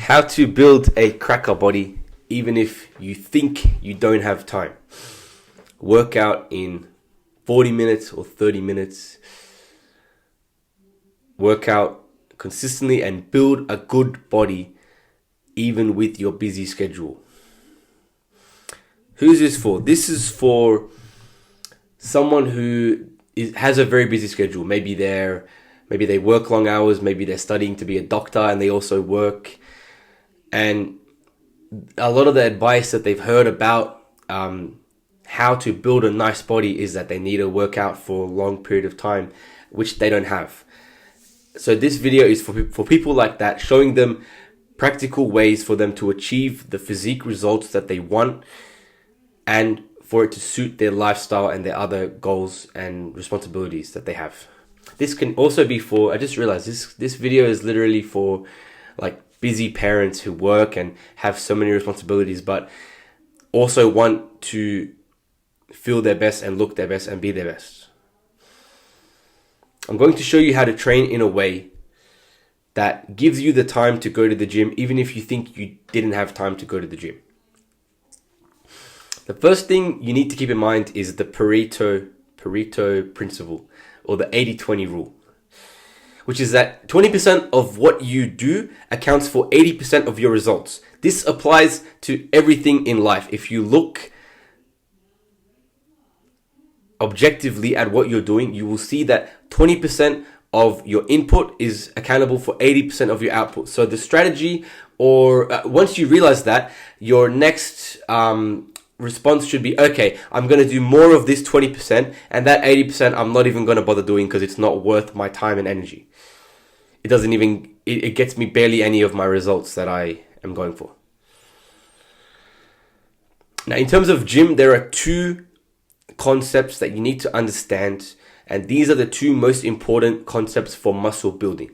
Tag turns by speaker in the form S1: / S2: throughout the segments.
S1: How to build a cracker body even if you think you don't have time. Work out in 40 minutes or 30 minutes. Work out consistently and build a good body even with your busy schedule. Who's this for? This is for someone who has a very busy schedule. Maybe they work long hours. Maybe they're studying to be a doctor and they also work. And a lot of the advice that they've heard about how to build a nice body is that they need to work out for a long period of time, which they don't have. So this video is for people like that, showing them practical ways for them to achieve the physique results that they want and for it to suit their lifestyle and their other goals and responsibilities that they have. This can also be for, I just realized this video is literally for like busy parents who work and have so many responsibilities, but also want to feel their best and look their best and be their best. I'm going to show you how to train in a way that gives you the time to go to the gym, even if you think you didn't have time to go to the gym. The first thing you need to keep in mind is the Pareto Principle, or the 80-20 rule, which is that 20% of what you do accounts for 80% of your results. This applies to everything in life. If you look objectively at what you're doing, you will see that 20% of your input is accountable for 80% of your output. So the strategy, or once you realize that, your next response should be, okay, I'm going to do more of this 20%, and that 80% I'm not even going to bother doing because it's not worth my time and energy. It gets me barely any of my results that I am going for. Now, in terms of gym, there are two concepts that you need to understand, and these are the two most important concepts for muscle building.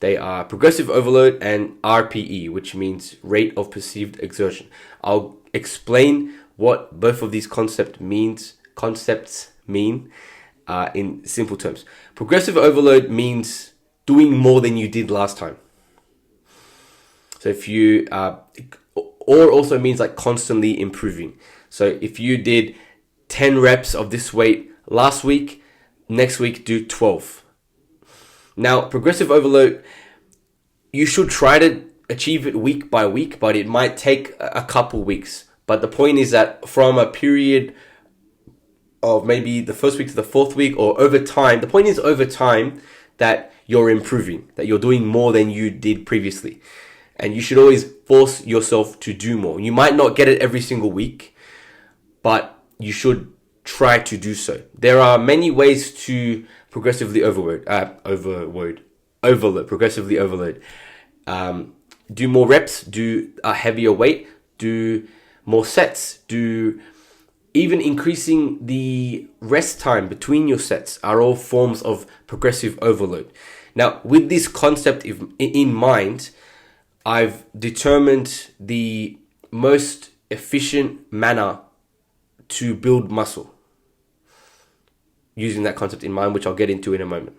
S1: They are progressive overload and RPE, which means rate of perceived exertion. I'll explain what both of these concepts mean in simple terms. Progressive overload means doing more than you did last time. So if you, or also means like constantly improving. So if you did 10 reps of this weight last week, next week do 12. Now, progressive overload, you should try to achieve it week by week, but it might take a couple weeks. But the point is that from a period of maybe the first week to the fourth week, or over time, the point is over time that you're improving, that you're doing more than you did previously. And you should always force yourself to do more. You might not get it every single week, but you should try to do so. There are many ways to progressively overload. Do more reps, do a heavier weight, do more sets, do even increasing the rest time between your sets are all forms of progressive overload. Now, with this concept in mind, I've determined the most efficient manner to build muscle using that concept in mind, which I'll get into in a moment.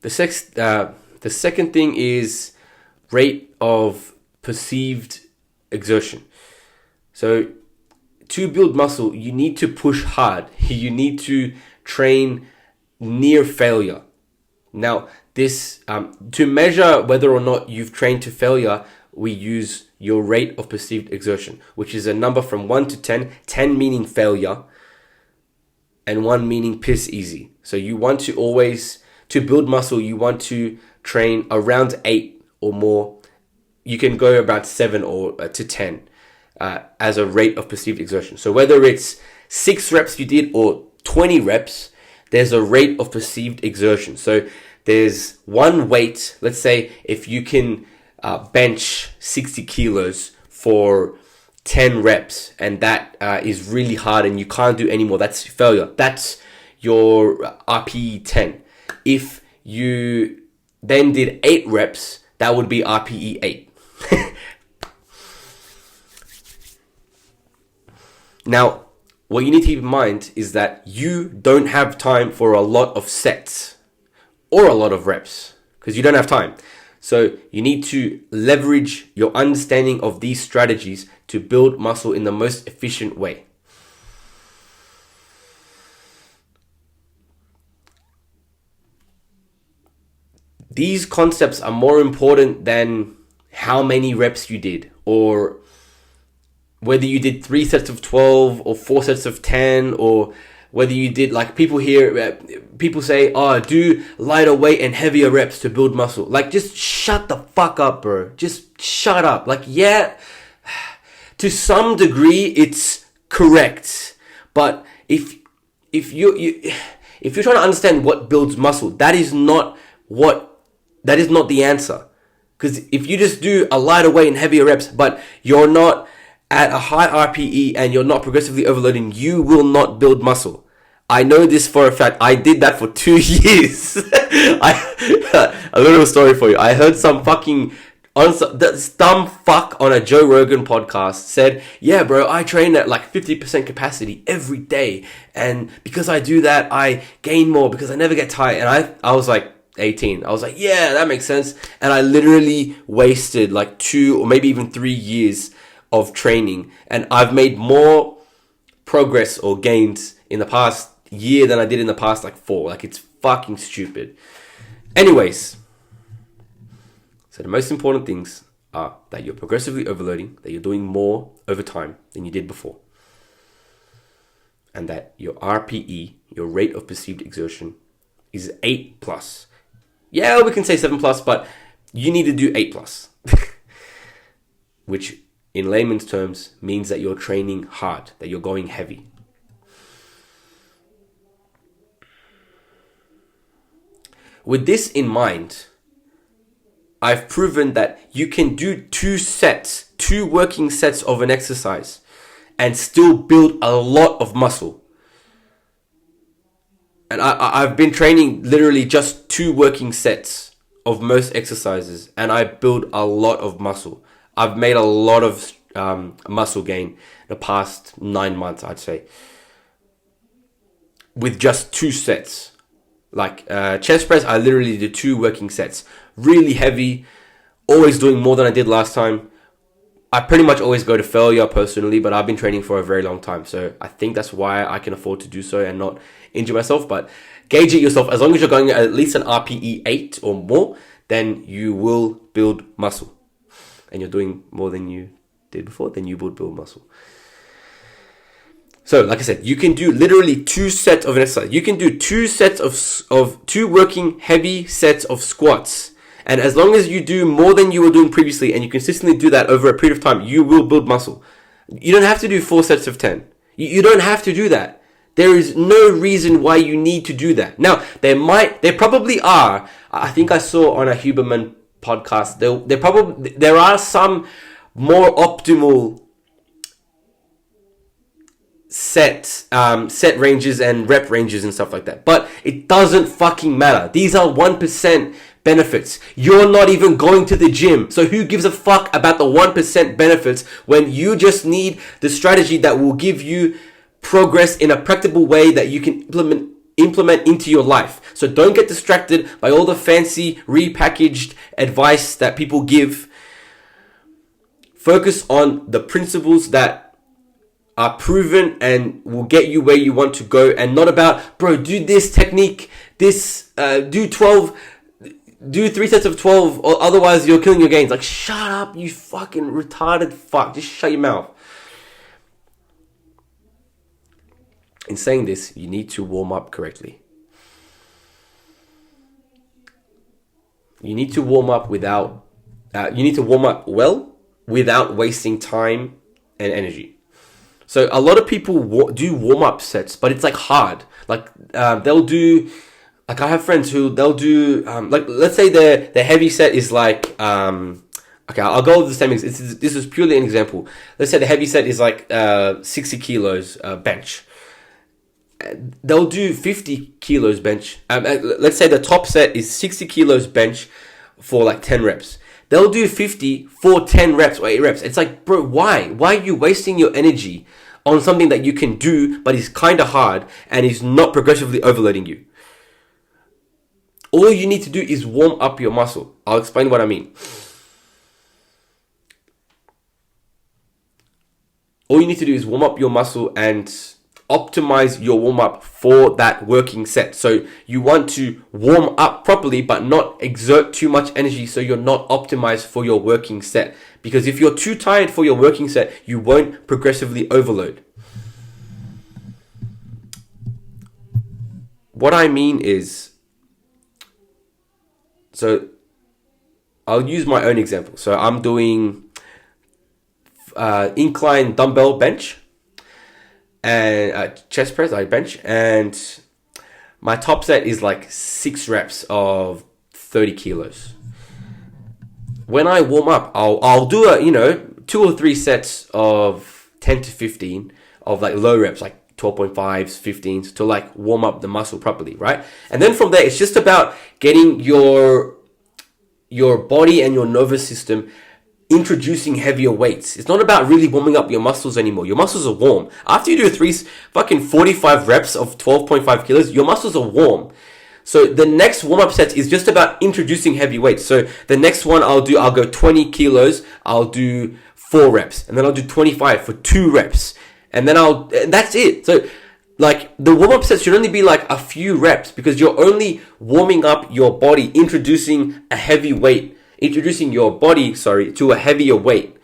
S1: The second thing is rate of perceived exertion. So to build muscle, you need to push hard. You need to train near failure. Now, this to measure whether or not you've trained to failure, we use your rate of perceived exertion, which is a number from 1 to 10, 10 meaning failure, and 1 meaning piss easy. So you want to always, to build muscle, you want to train around 8 or more. You can go about 7 or to 10 as a rate of perceived exertion. So whether it's 6 reps you did or 20 reps, there's a rate of perceived exertion. So there's one weight, let's say if you can bench 60 kilos for 10 reps, and that is really hard and you can't do any more, that's failure. That's your RPE 10. If you then did 8 reps, that would be RPE 8. Now, what you need to keep in mind is that you don't have time for a lot of sets or a lot of reps because you don't have time. So you need to leverage your understanding of these strategies to build muscle in the most efficient way. These concepts are more important than how many reps you did, or whether you did 3 sets of 12 or 4 sets of 10, or whether you did, like people say, oh, do lighter weight and heavier reps to build muscle. Like, just shut the fuck up, bro. Just shut up. Like, yeah, to some degree it's correct, but if you're trying to understand what builds muscle, that is not the answer. Because if you just do a lighter weight and heavier reps, but you're not at a high RPE and you're not progressively overloading, you will not build muscle. I know this for a fact. I did that for 2 years. A little story for you. I heard some dumb fuck on a Joe Rogan podcast said, yeah, bro, I train at like 50% capacity every day. And because I do that, I gain more because I never get tired. And I was like 18. I was like, yeah, that makes sense. And I literally wasted like 2 or maybe even 3 years of training, and I've made more progress or gains in the past year than I did in the past like 4. Like, it's fucking stupid. Anyways, so the most important things are that you're progressively overloading, that you're doing more over time than you did before, and that your RPE, your rate of perceived exertion, is 8 plus. Yeah, we can say 7 plus, but you need to do 8 plus, which in layman's terms means that you're training hard, that you're going heavy. With this in mind, I've proven that you can do 2 working sets of an exercise and still build a lot of muscle. And I've been training literally just 2 working sets of most exercises, and I build a lot of muscle. I've made a lot of muscle gain the past 9 months, I'd say, with just 2 sets. Like chest press, I literally did 2 working sets. Really heavy, always doing more than I did last time. I pretty much always go to failure personally, but I've been training for a very long time. So I think that's why I can afford to do so and not injure myself. But gauge it yourself. As long as you're going at least an RPE 8 or more, then you will build muscle. And you're doing more than you did before, then you will build muscle. So, like I said, you can do literally 2 sets of an exercise. You can do 2 sets of 2 working heavy sets of squats. And as long as you do more than you were doing previously, and you consistently do that over a period of time, you will build muscle. You don't have to do 4 sets of 10. You don't have to do that. There is no reason why you need to do that. Now, there probably are. I think I saw on a Huberman podcast, there are some more optimal set ranges and rep ranges and stuff like that, but it doesn't fucking matter. These are 1% benefits. You're not even going to the gym, so who gives a fuck about the 1% benefits when you just need the strategy that will give you progress in a practical way that you can implement into your life. So don't get distracted by all the fancy repackaged advice that people give. Focus on the principles that are proven and will get you where you want to go, and not about, bro, do this technique, do 3 sets of 12, or otherwise you're killing your gains. Like, shut up, you fucking retarded fuck. Just shut your mouth. In saying this, you need to warm up correctly. You need to warm up well without wasting time and energy. So a lot of people do warm-up sets, but it's like hard. Like they'll do, like I have friends who they'll do, like let's say their heavy set is like, okay, I'll go with the same. This is purely an example. Let's say the heavy set is like 60 kilos bench. They'll do 50 kilos bench. Let's say the top set is 60 kilos bench for like 10 reps. They'll do 50 for 10 reps or 8 reps. It's like, bro, why? Why are you wasting your energy on something that you can do, but is kind of hard and is not progressively overloading you? All you need to do is warm up your muscle. I'll explain what I mean. All you need to do is warm up your muscle and optimize your warm up for that working set. So you want to warm up properly, but not exert too much energy so you're not optimized for your working set. Because if you're too tired for your working set, you won't progressively overload. What I mean is, so I'll use my own example. So I'm doing incline dumbbell bench and chest press, I bench, and my top set is like 6 reps of 30 kilos. When I warm up, I'll do 2 or 3 sets of 10 to 15 of like low reps, like 12.5s, 15s, to like warm up the muscle properly, right? And then from there, it's just about getting your body and your nervous system introducing heavier weights. It's not about really warming up your muscles anymore. Your muscles are warm. After you do 45 reps of 12.5 kilos, your muscles are warm. So the next warm-up set is just about introducing heavy weights. So the next one I'll go 20 kilos, I'll do 4 reps. And then I'll do 25 for 2 reps. And then that's it. So like the warm-up sets should only be like a few reps, because you're only warming up your body, introducing your body to a heavier weight.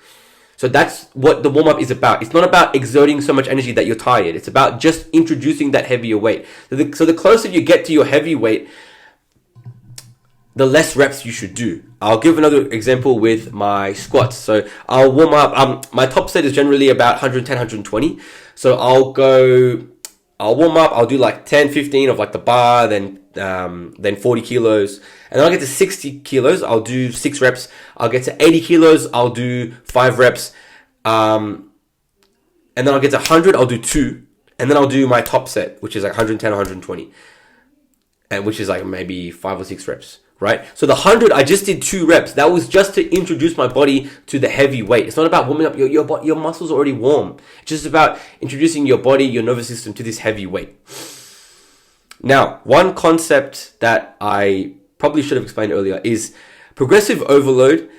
S1: So that's what the warm-up is about. It's not about exerting so much energy that you're tired. It's about just introducing that heavier weight. So the closer you get to your heavy weight, the less reps you should do. I'll give another example with my squats. So I'll warm up. My top set is generally about 110, 120. So I'll warm up. I'll do like 10, 15 of like the bar, then 40 kilos. And then I'll get to 60 kilos. I'll do 6 reps. I'll get to 80 kilos. I'll do 5 reps. And then I'll get to 100. I'll do 2. And then I'll do my top set, which is like 110, 120. And which is like maybe 5 or 6 reps, right? So the 100, I just did 2 reps. That was just to introduce my body to the heavy weight. It's not about warming up your muscles are already warm. It's just about introducing your body, your nervous system to this heavy weight. Now, one concept that I probably should have explained earlier is progressive overload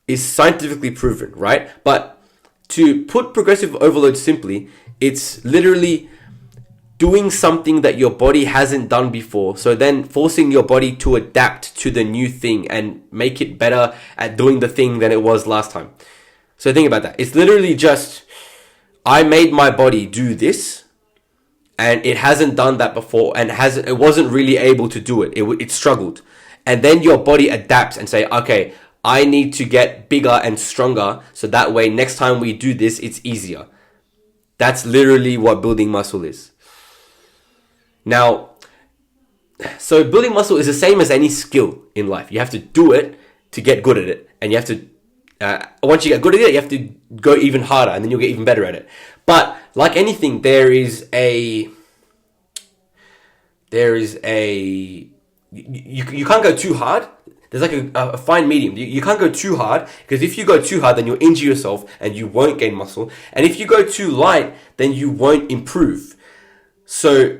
S1: is scientifically proven, right? But to put progressive overload simply, it's literally doing something that your body hasn't done before. So then forcing your body to adapt to the new thing and make it better at doing the thing than it was last time. So think about that. It's literally just, I made my body do this, and it hasn't done that before, and it wasn't really able to do it. It struggled. And then your body adapts and say, okay, I need to get bigger and stronger, so that way next time we do this, it's easier. That's literally what building muscle is. Now, so building muscle is the same as any skill in life. You have to do it to get good at it. And you have to, once you get good at it, you have to go even harder, and then you'll get even better at it. But like anything, you can't go too hard. There's like a fine medium. You can't go too hard, because if you go too hard, then you'll injure yourself and you won't gain muscle. And if you go too light, then you won't improve. So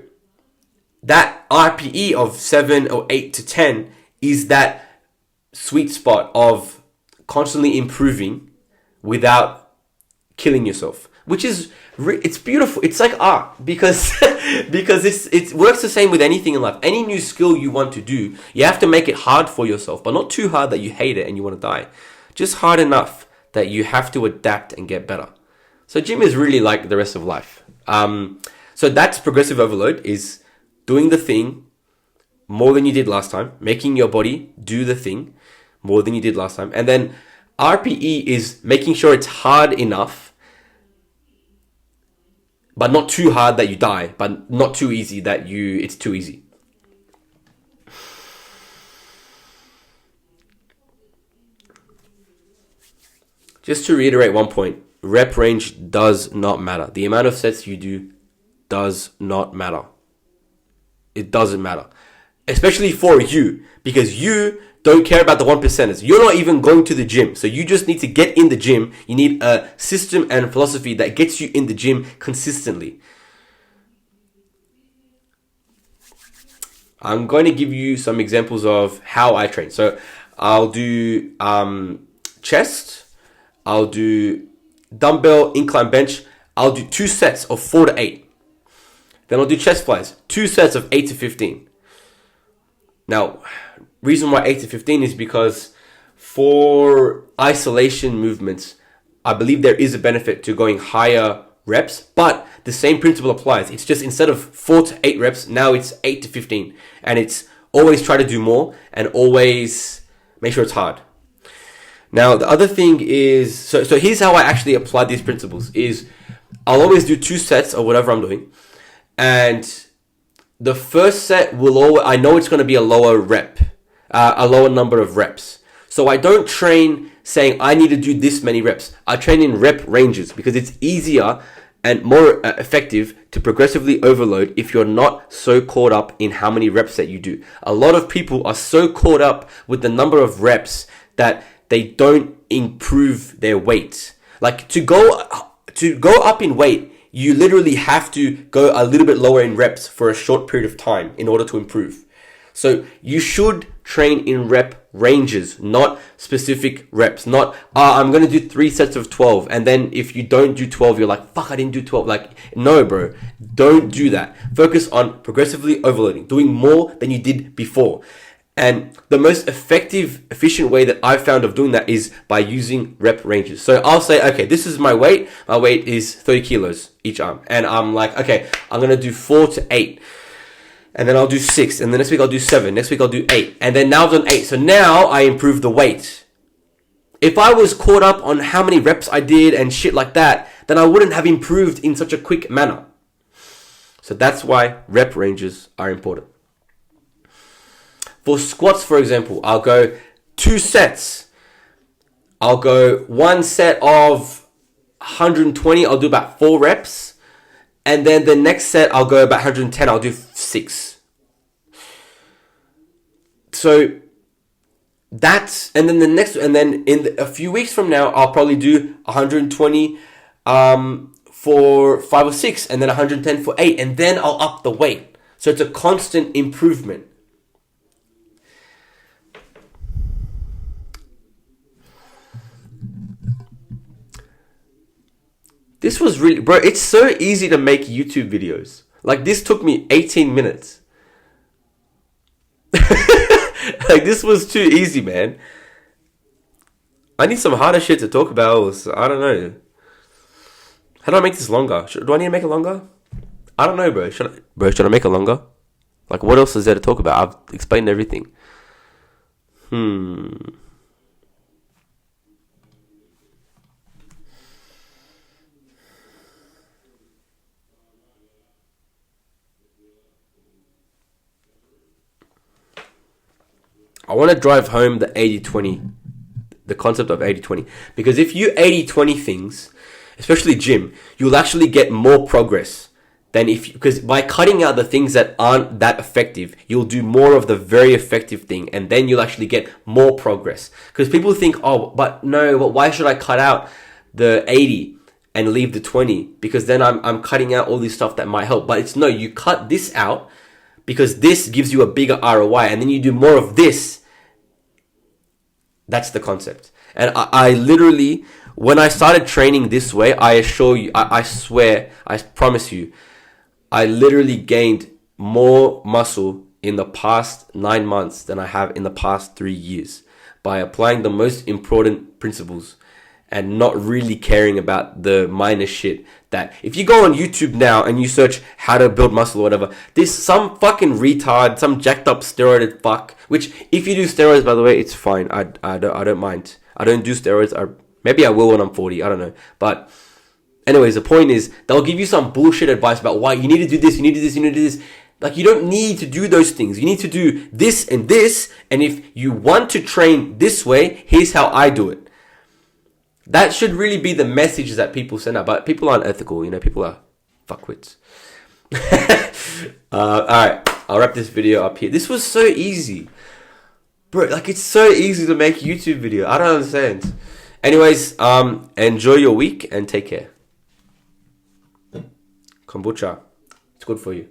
S1: that RPE of 7 or 8 to 10 is that sweet spot of constantly improving without killing yourself, which is it's beautiful. It's like art, because it works the same with anything in life. Any new skill you want to do, you have to make it hard for yourself, but not too hard that you hate it and you want to die. Just hard enough that you have to adapt and get better. So gym is really like the rest of life. So that's progressive overload, is doing the thing more than you did last time, making your body do the thing more than you did last time. And then RPE is making sure it's hard enough, but not too hard that you die, but not too easy that it's too easy. Just to reiterate one point, rep range does not matter. The amount of sets you do does not matter. It doesn't matter. Especially for you, because you don't care about the 1%ers. You're not even going to the gym. So you just need to get in the gym. You need a system and philosophy that gets you in the gym consistently. I'm going to give you some examples of how I train. So I'll do chest. I'll do dumbbell incline bench. I'll do 2 sets of 4 to 8. Then I'll do chest flies, 2 sets of 8 to 15. Now, reason why 8 to 15 is because for isolation movements, I believe there is a benefit to going higher reps, but the same principle applies. It's just instead of 4 to 8 reps, now it's 8 to 15. And it's always try to do more and always make sure it's hard. Now, the other thing is, so here's how I actually apply these principles is I'll always do 2 sets of whatever I'm doing. And the first set I know it's going to be a lower number of reps. So I don't train saying I need to do this many reps. I train in rep ranges because it's easier and more effective to progressively overload if you're not so caught up in how many reps that you do. A lot of people are so caught up with the number of reps that they don't improve their weight. Like to go up in weight, you literally have to go a little bit lower in reps for a short period of time in order to improve. So you should train in rep ranges, not specific reps. Not, I'm going to do 3 sets of 12. And then if you don't do 12, you're like, fuck, I didn't do 12. Like, no, bro, don't do that. Focus on progressively overloading, doing more than you did before. And the most effective, efficient way that I've found of doing that is by using rep ranges. So I'll say, okay, this is my weight. My weight is 30 kilos each arm. And I'm like, okay, I'm going to do 4 to 8. And then I'll do 6. And then next week I'll do 7. Next week I'll do 8. And then now I've done 8. So now I improve the weight. If I was caught up on how many reps I did and shit like that, then I wouldn't have improved in such a quick manner. So that's why rep ranges are important. For squats, for example, I'll go 2 sets. I'll go 1 set of 120. I'll do about 4 reps. And then the next set, I'll go about 110. I'll do 6. So that's, and then in a few weeks from now, I'll probably do 120 for 5 or 6, and then 110 for 8, and then I'll up the weight. So it's a constant improvement. This was really, bro, it's so easy to make YouTube videos. Like, this took me 18 minutes. Like, this was too easy, man. I need some harder shit to talk about. So I don't know. How do I make this longer? Do I need to make it longer? I don't know, bro. Should I make it longer? Like, what else is there to talk about? I've explained everything. I want to drive home the 80-20, the concept of 80-20. Because if you 80-20 things, especially gym, you'll actually get more progress than because by cutting out the things that aren't that effective, you'll do more of the very effective thing, and then you'll actually get more progress. Because people think, but why should I cut out the 80 and leave the 20? Because then I'm cutting out all this stuff that might help. But no, you cut this out, because this gives you a bigger ROI, and then you do more of this. That's the concept. And I literally, when I started training this way, I assure you, I swear, I promise you, I literally gained more muscle in the past 9 months than I have in the past 3 years by applying the most important principles and not really caring about the minor shit. That if you go on YouTube now and you search how to build muscle or whatever, there's some fucking retard, some jacked up steroided fuck, which if you do steroids, by the way, it's fine. I don't mind. I don't do steroids. Maybe I will when I'm 40. I don't know. But anyways, the point is they'll give you some bullshit advice about why you need to do this, you need to do this, you need to do this. Like, you don't need to do those things. You need to do this and this. And if you want to train this way, here's how I do it. That should really be the message that people send out. But people aren't ethical, people are fuckwits. Alright, I'll wrap this video up here. This was so easy. Bro, like, it's so easy to make a YouTube video. I don't understand. Anyways, enjoy your week and take care. Kombucha. It's good for you.